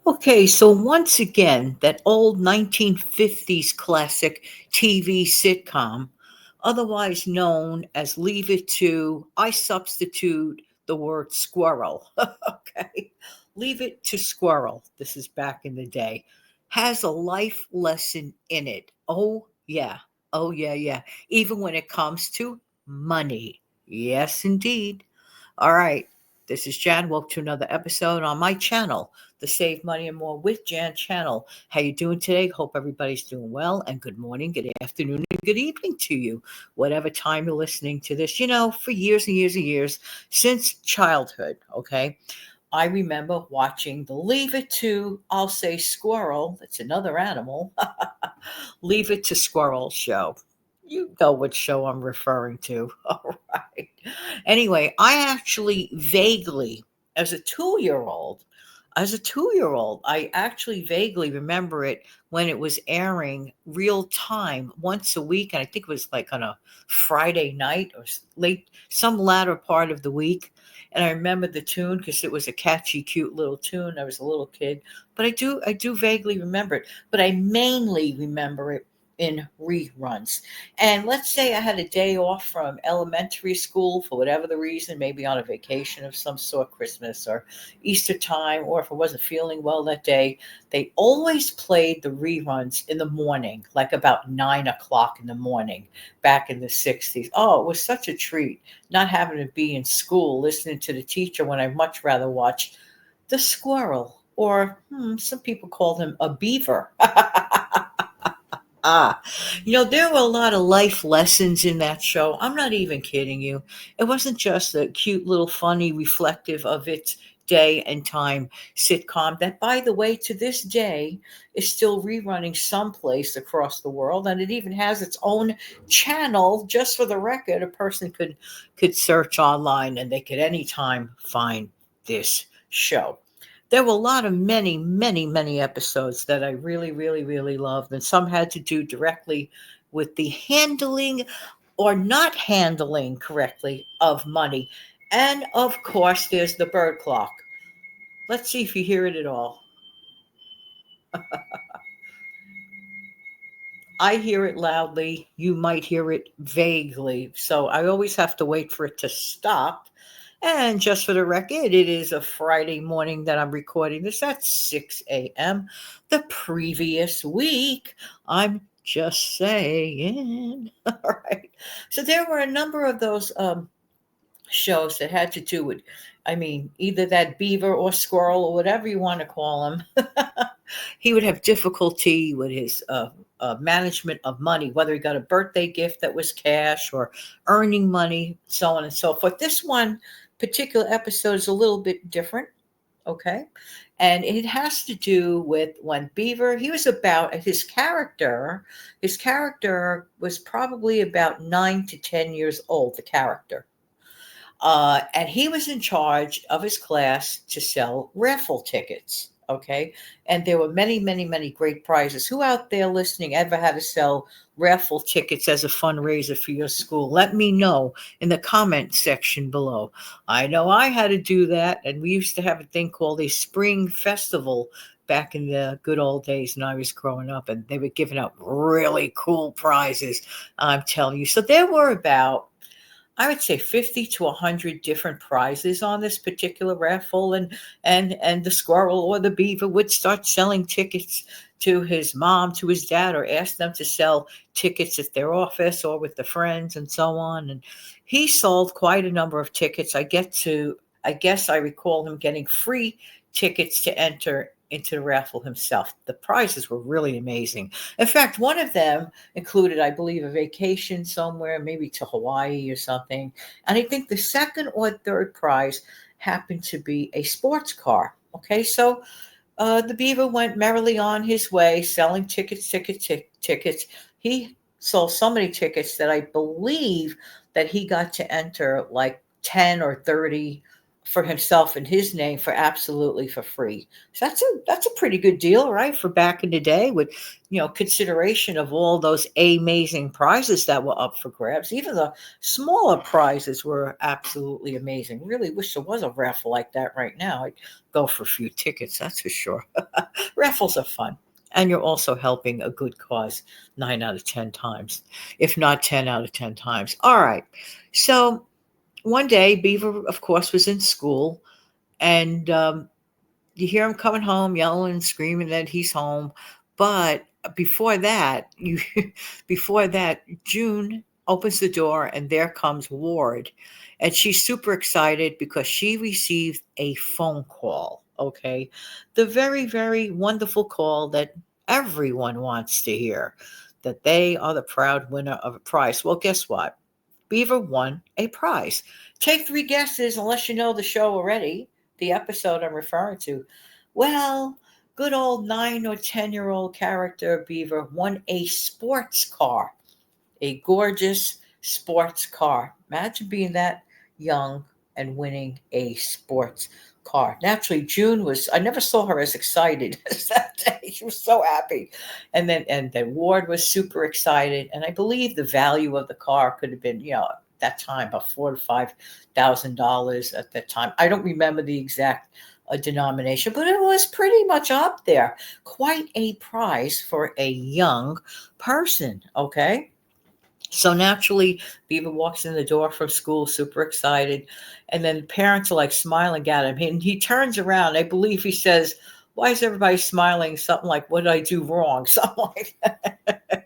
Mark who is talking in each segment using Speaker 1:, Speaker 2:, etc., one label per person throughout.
Speaker 1: Okay, so once again, that old 1950s classic TV sitcom, otherwise known as Leave It To, I substitute the word squirrel. Okay, Leave It to Squirrel, this is back in the day, has a life lesson in it. Oh, yeah. Oh, yeah, yeah. Even when it comes to money. Yes, indeed. All right. This is Jan. Welcome to another episode on my channel, the Save Money and More with Jan channel. How you doing today? Hope everybody's doing well. And good morning, good afternoon, and good evening to you, whatever time you're listening to this. You know, for years and years and years, since childhood, okay, I remember watching the Leave It To, I'll say Squirrel, that's another animal, Leave It to Squirrel show. You know what show I'm referring to. All right. Anyway, I actually vaguely, as a 2 year old, I actually vaguely remember it when it was airing real time once a week. And I think it was like on a Friday night or late, some latter part of the week. And I remember the tune because it was a catchy, cute little tune. I was a little kid, but I do vaguely remember it. But I mainly remember it in reruns. And let's say I had a day off from elementary school for whatever the reason, maybe on a vacation of some sort, Christmas or Easter time, or if I wasn't feeling well that day, they always played the reruns in the morning, like about 9 o'clock in the morning back in the 60s. Oh, it was such a treat not having to be in school listening to the teacher when I'd much rather watch the squirrel, or some people call him a beaver. Ah, there were a lot of life lessons in that show. I'm not even kidding you. It wasn't just a cute little funny reflective of its day and time sitcom that, by the way, to this day is still rerunning someplace across the world, and it even has its own channel. Just for the record, a person could search online and they could anytime find this show. There were a lot of many, many, many episodes that I really, really, really loved, and some had to do directly with the handling or not handling correctly of money. And of course, there's the bird clock. Let's see if you hear it at all. I hear it loudly. You might hear it vaguely. So I always have to wait for it to stop. And just for the record, it is a Friday morning that I'm recording this at 6 a.m. The previous week. I'm just saying. All right. So there were a number of those shows that had to do with, I mean, either that beaver or squirrel or whatever you want to call him. He would have difficulty with his management of money, whether he got a birthday gift that was cash or earning money, so on and so forth. This one particular episode is a little bit different. Okay. And it has to do with when Beaver, he was about his character was probably about 9 to 10 years old, the character. And he was in charge of his class to sell raffle tickets. Okay. And there were many, many, many great prizes. Who out there listening ever had to sell raffle tickets as a fundraiser for your school? Let me know in the comment section below. I know I had to do that. And we used to have a thing called a spring festival back in the good old days when I was growing up, and they were giving out really cool prizes. I'm telling you. So there were about, I would say, 50 to 100 different prizes on this particular raffle, and the squirrel or the beaver would start selling tickets to his mom, to his dad, or ask them to sell tickets at their office or with the friends and so on. And he sold quite a number of tickets. I guess I recall him getting free tickets to enter into the raffle himself. The prizes were really amazing. In fact, one of them included, I believe, a vacation somewhere, maybe to Hawaii or something. And I think the second or third prize happened to be a sports car. Okay, so the beaver went merrily on his way, selling tickets. He sold so many tickets that I believe that he got to enter like 10 or 30 for himself and his name for absolutely for free. So that's a pretty good deal, right? For back in the day, with consideration of all those amazing prizes that were up for grabs. Even the smaller prizes were absolutely amazing. Really wish there was a raffle like that right now. I'd go for a few tickets, that's for sure. Raffles are fun. And you're also helping a good cause 9 out of 10 times, if not 10 out of 10 times. All right. So one day, Beaver, of course, was in school, and you hear him coming home, yelling and screaming that he's home. But before that, before that, June opens the door, and there comes Ward, and she's super excited because she received a phone call. Okay, the very, very wonderful call that everyone wants to hear, that they are the proud winner of a prize. Well, guess what? Beaver won a prize. Take three guesses, unless you know the show already, the episode I'm referring to. Well, good old 9 or 10-year-old character Beaver won a sports car, a gorgeous sports car. Imagine being that young and winning a sports car. Naturally, June was, I never saw her as excited as that day. She was so happy. And then Ward was super excited. And I believe the value of the car could have been, at that time, about $4,000 to $5,000 at that time. I don't remember the exact denomination, but it was pretty much up there. Quite a prize for a young person, okay? So naturally, Beaver walks in the door from school, super excited. And then parents are like smiling at him. And he turns around. I believe he says, "Why is everybody smiling?" Something like, "What did I do wrong?" Something like that.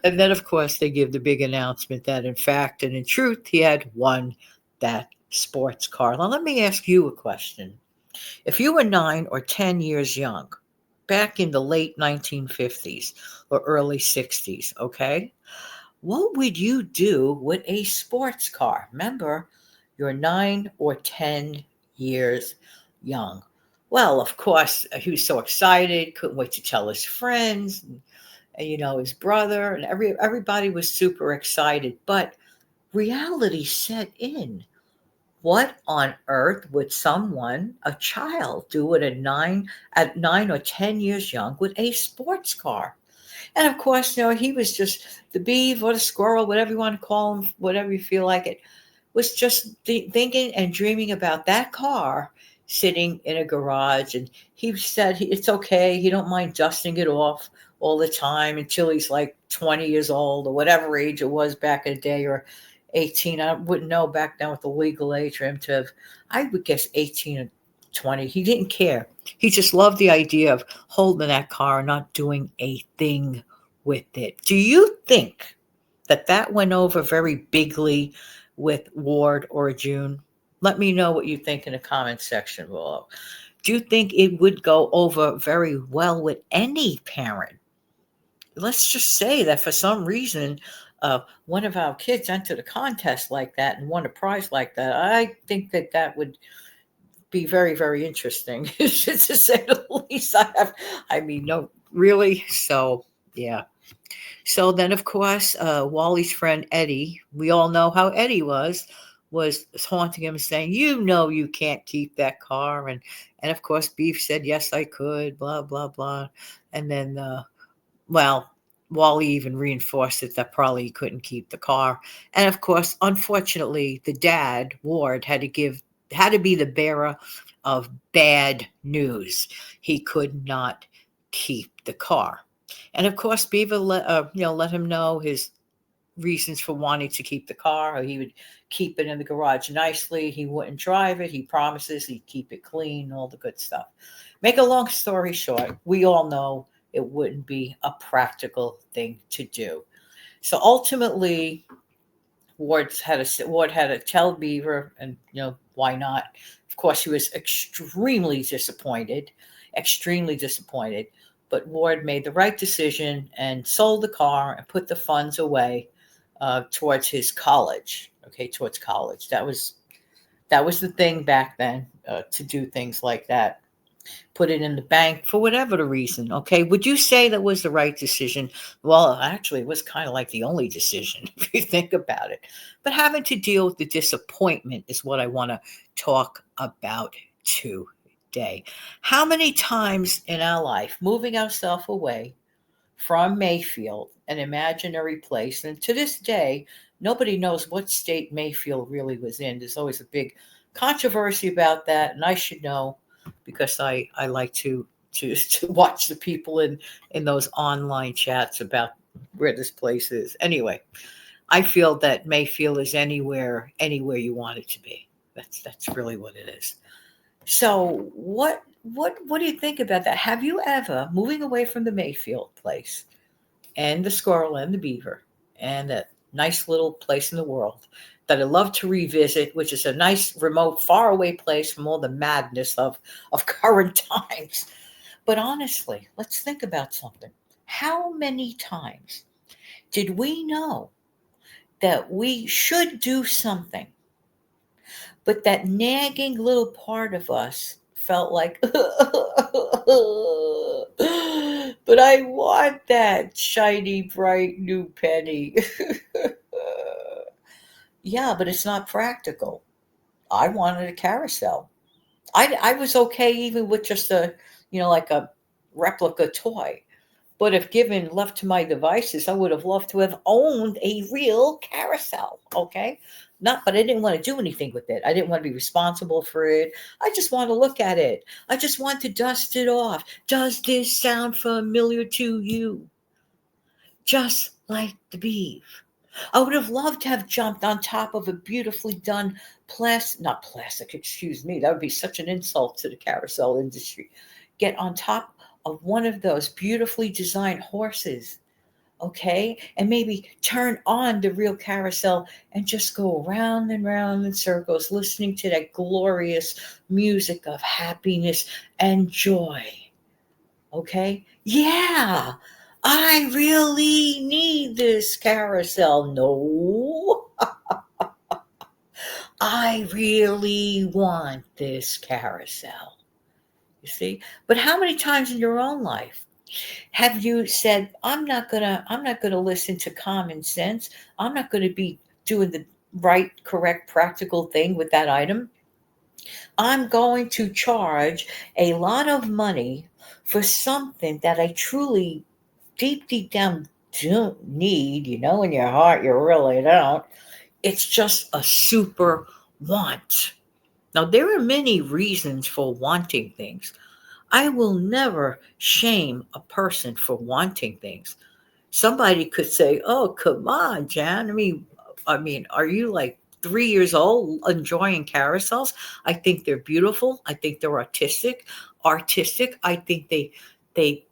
Speaker 1: And then, of course, they give the big announcement that, in fact and in truth, he had won that sports car. Now, let me ask you a question. If you were 9 or 10 years young, back in the late 1950s or early 60s, okay? What would you do with a sports car? Remember, you're 9 or 10 years young. Well, of course, he was so excited, couldn't wait to tell his friends, and his brother, and everybody was super excited. But reality set in. What on earth would someone, a child, do at 9 or 10 years young with a sports car? And of course, he was just the beaver or the squirrel, whatever you want to call him, whatever you feel like it, was just thinking and dreaming about that car sitting in a garage. And he said it's okay. He don't mind dusting it off all the time until he's like 20 years old or whatever age it was back in the day, or 18. I wouldn't know back then what the legal age for him to have, I would guess 18 or 20. He didn't care. He just loved the idea of holding that car and not doing a thing with it. Do you think that went over very bigly with Ward or June? Let me know what you think in the comments section below. Do you think it would go over very well with any parent? Let's just say that for some reason, one of our kids entered a contest like that and won a prize like that. I think that would be very, very interesting, to say the least. I mean, no, really. So, yeah. So then, of course, Wally's friend Eddie, we all know how Eddie was taunting him, saying, you can't keep that car. And of course, Beef said, yes, I could, blah, blah, blah. And then, well, Wally even reinforced it that probably he couldn't keep the car. And of course, unfortunately, the dad, Ward, had to be the bearer of bad news. He could not keep the car. And of course, Beaver let him know his reasons for wanting to keep the car. Or he would keep it in the garage nicely. He wouldn't drive it. He promises he'd keep it clean, all the good stuff. Make a long story short, we all know it wouldn't be a practical thing to do. So ultimately, Ward had to tell Beaver, and why not? Of course, he was extremely disappointed. But Ward made the right decision and sold the car and put the funds away towards his college. Okay, towards college. That was the thing back then, to do things like that. put it in the bank for whatever the reason. Okay. Would you say that was the right decision? Well, actually, it was kind of like the only decision if you think about it. But having to deal with the disappointment is what I want to talk about today. How many times in our life, moving ourselves away from Mayfield, an imaginary place, and to this day, nobody knows what state Mayfield really was in. There's always a big controversy about that, and I should know because I like to watch the people in those online chats about where this place is. Anyway, I feel that Mayfield is anywhere you want it to be. That's really what it is. So what do you think about that? Have you ever, moving away from the Mayfield place and the squirrel and the beaver and that nice little place in the world that I love to revisit, which is a nice, remote, faraway place from all the madness of current times. But honestly, let's think about something. How many times did we know that we should do something, but that nagging little part of us felt like, but I want that shiny, bright new penny. Yeah, but it's not practical. I wanted a carousel. I was okay even with just like a replica toy. But if given left to my devices, I would have loved to have owned a real carousel. Okay. Not, but I didn't want to do anything with it. I didn't want to be responsible for it. I just want to look at it. I just want to dust it off. Does this sound familiar to you? Just like the beef. I would have loved to have jumped on top of a beautifully done not plastic, excuse me. That would be such an insult to the carousel industry. Get on top of one of those beautifully designed horses, okay? And maybe turn on the real carousel and just go round and round in circles, listening to that glorious music of happiness and joy, okay? Yeah, I really need this carousel. No, I really want this carousel. You see? But how many times in your own life have you said, I'm not gonna listen to common sense. I'm not gonna be doing the right, correct, practical thing with that item. I'm going to charge a lot of money for something that I truly deep down don't need, in your heart, you really don't. It's just a super want. Now, there are many reasons for wanting things. I will never shame a person for wanting things. Somebody could say, "Oh, come on, Jan. I mean, are you like 3 years old enjoying carousels?" I think they're beautiful. I think they're artistic. Artistic. I think they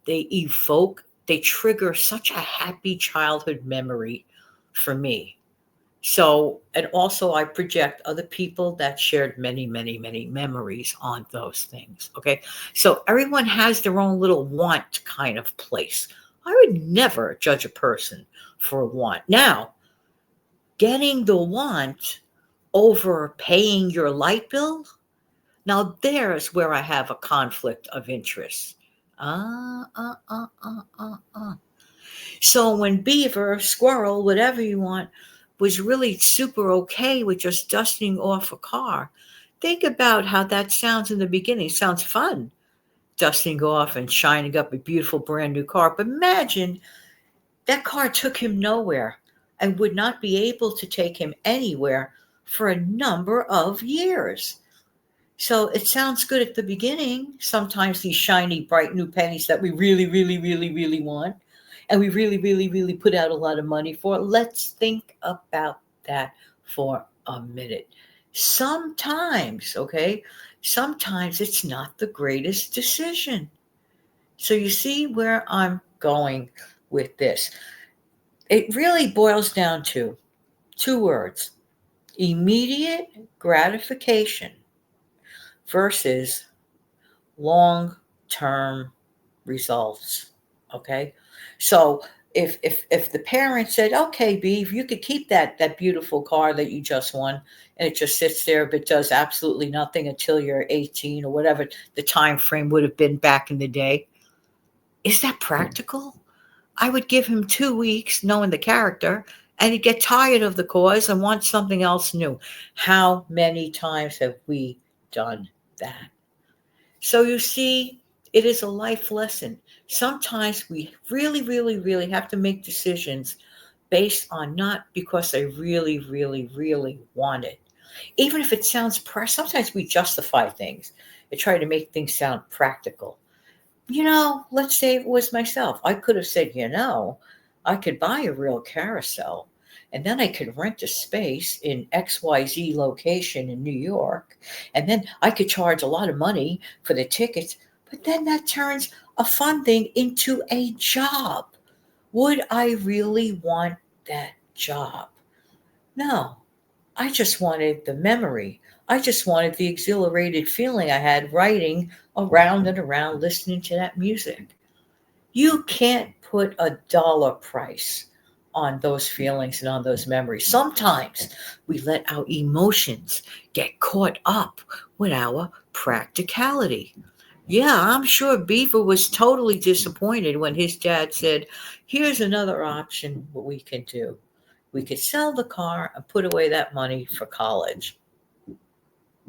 Speaker 1: evoke. They trigger such a happy childhood memory for me. So, and also I project other people that shared many, many, many memories on those things. Okay. So everyone has their own little want kind of place. I would never judge a person for a want. Now, getting the want over paying your light bill, now there's where I have a conflict of interest. Uh, uh, uh, uh, uh. So when beaver, squirrel, whatever you want, was really super okay with just dusting off a car, think about how that sounds in the beginning. It sounds fun, dusting off and shining up a beautiful brand new car. But imagine that car took him nowhere and would not be able to take him anywhere for a number of years. So it sounds good at the beginning. Sometimes these shiny, bright new pennies that we really, really, really, really want, and we really, really, really put out a lot of money for. Let's think about that for a minute. Sometimes, okay, sometimes it's not the greatest decision. So you see where I'm going with this. It really boils down to two words: immediate gratification versus long term results. Okay. So If the parent said, okay, Beef, you could keep that beautiful car that you just won, and it just sits there but does absolutely nothing until you're 18 or whatever the time frame would have been back in the day, is that practical? I would give him 2 weeks knowing the character, and he'd get tired of the cause and want something else new. How many times have we done that? So you see, it is a life lesson. Sometimes we really, really, really have to make decisions based on not because I really, really, really want it. Even if it sounds, sometimes we justify things and try to make things sound practical. Let's say it was myself. I could have said, I could buy a real carousel and then I could rent a space in XYZ location in New York. And then I could charge a lot of money for the tickets. But then that turns a fun thing into a job. Would I really want that job? No, I just wanted the memory. I just wanted the exhilarated feeling I had writing around and around listening to that music. You can't put a dollar price on those feelings and on those memories. Sometimes we let our emotions get caught up with our practicality. Yeah, I'm sure Beaver was totally disappointed when his dad said, here's another option what we can do. We could sell the car and put away that money for college.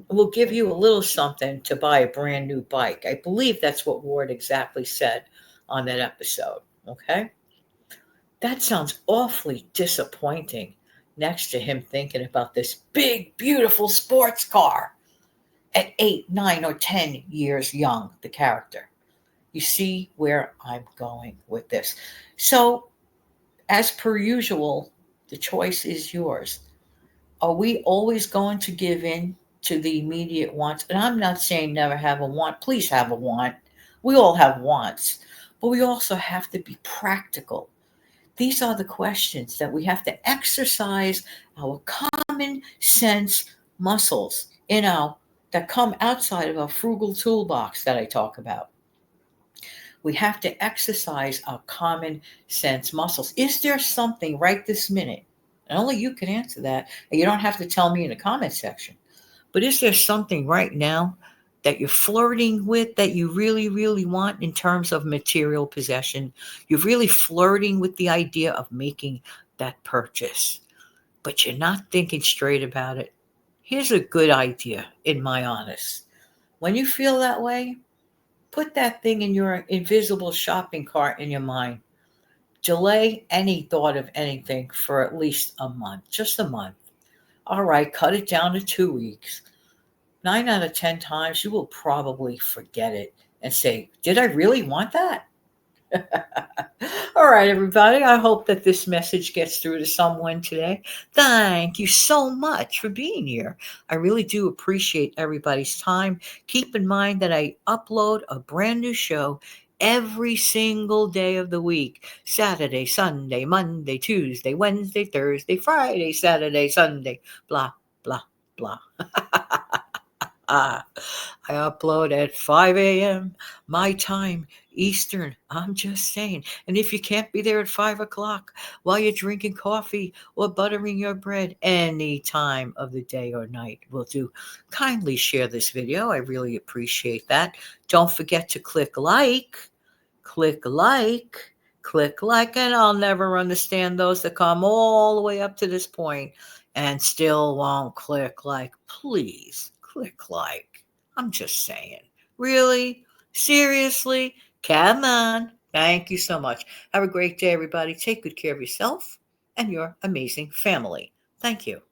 Speaker 1: We'll give you a little something to buy a brand new bike. I believe that's what Ward exactly said on that episode. Okay. That sounds awfully disappointing next to him thinking about this big, beautiful sports car at 8, 9, or 10 years young, the character. You see where I'm going with this. So, as per usual, the choice is yours. Are we always going to give in to the immediate wants? And I'm not saying never have a want. Please have a want. We all have wants, but we also have to be practical. These are the questions that we have to exercise our common sense muscles in our that come outside of our frugal toolbox that I talk about. We have to exercise our common sense muscles. Is there something right this minute? And only you can answer that. And you don't have to tell me in the comment section. But is there something right now that you're flirting with that you really, really want in terms of material possession? You're really flirting with the idea of making that purchase, but you're not thinking straight about it. Here's a good idea, in my honest. When you feel that way, put that thing in your invisible shopping cart in your mind. Delay any thought of anything for at least a month, just a month. All right, cut it down to 2 weeks. 9 out of 10 times, you will probably forget it and say, did I really want that? All right, everybody. I hope that this message gets through to someone today. Thank you so much for being here. I really do appreciate everybody's time. Keep in mind that I upload a brand new show every single day of the week: Saturday, Sunday, Monday, Tuesday, Wednesday, Thursday, Friday, Saturday, Sunday, blah, blah, blah. I upload at 5 a.m. my time, Eastern. I'm just saying. And if you can't be there at 5 o'clock while you're drinking coffee or buttering your bread, any time of the day or night will do. Kindly share this video. I really appreciate that. Don't forget to click like, click like, and I'll never understand those that come all the way up to this point and still won't click like. Please click like. I'm just saying. Really? Seriously? Come on. Thank you so much. Have a great day, everybody. Take good care of yourself and your amazing family. Thank you.